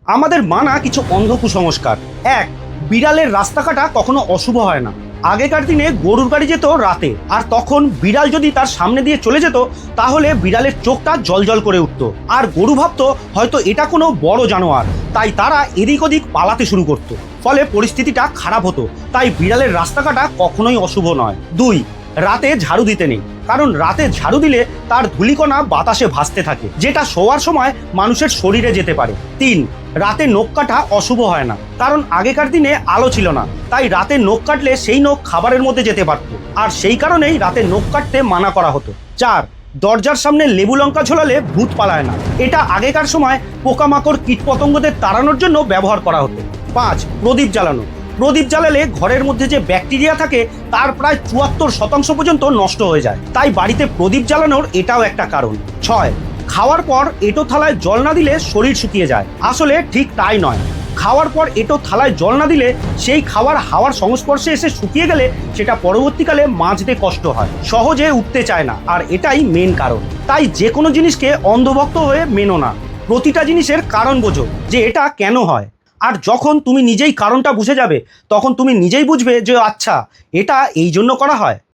আমাদের মানা কিছু অন্ধ কুসংস্কার। এক, বিড়ালের রাস্তা কাটা কখনো অশুভ হয় না। আগেকার দিনে গরুর গাড়ি যেত রাতে, আর তখন বিড়াল যদি তার সামনে দিয়ে চলে যেত তাহলে বিড়ালের চোখটা জলজল করে উঠত, আর গরু ভাবতো হয়তো এটা কোনো বড় জানোয়ার, তাই তারা এদিক ওদিক পালাতে শুরু করত। ফলে পরিস্থিতিটা খারাপ হতো। তাই বিড়ালের রাস্তা কাটা কখনোই অশুভ নয়। দুই, রাতে ঝাড়ু দিতে নেই, কারণ রাতে ঝাড়ু দিলে তার ধূলিকণা বাতাসে ভাসতে থাকে, যেটা শোয়ার সময় মানুষের শরীরে যেতে পারে। তিন, রাতে নখ কাটা অশুভ হয় না, কারণ আগেকার দিনে আলো ছিল না, তাই রাতে নখ কাটলে সেই নখ খাবারের মধ্যে যেতে পারত, আর সেই কারণেই রাতে নখ কাটতে মানা করা হতো। চার, দরজার সামনে লেবু লঙ্কা ঝোলালে ভূত পালায় না। এটা আগেকার সময় পোকামাকড় কীটপতঙ্গদের তাড়ানোর জন্য ব্যবহার করা হতো। পাঁচ, প্রদীপ জ্বালানো। প্রদীপ জ্বালালে ঘরের মধ্যে যে ব্যাকটেরিয়া থাকে তার প্রায় ৭৪% পর্যন্ত নষ্ট হয়ে যায়, তাই বাড়িতে প্রদীপ জ্বালানোর এটাও একটা কারণ। ছয়, খাওয়ার পর এঁটো থালায় জল না দিলে শরীর শুকিয়ে যায়। আসলে ঠিক তাই নয়। খাওয়ার পর এঁটো থালায় জল না দিলে সেই খাবার হাওয়ার সংস্পর্শে এসে শুকিয়ে গেলে সেটা পরবর্তীকালে মাজতে কষ্ট হয়, সহজে উঠতে চায় না, আর এটাই মেন কারণ। তাই যে কোনো জিনিসকে অন্ধভক্ত হয়ে মেনো না, প্রতিটা জিনিসের কারণ বোঝো যে এটা কেন হয়। আর যখন তুমি নিজেই কারণটা বুঝে যাবে তখন তুমি নিজেই বুঝবে যে আচ্ছা, এটা এই জন্য করা হয়।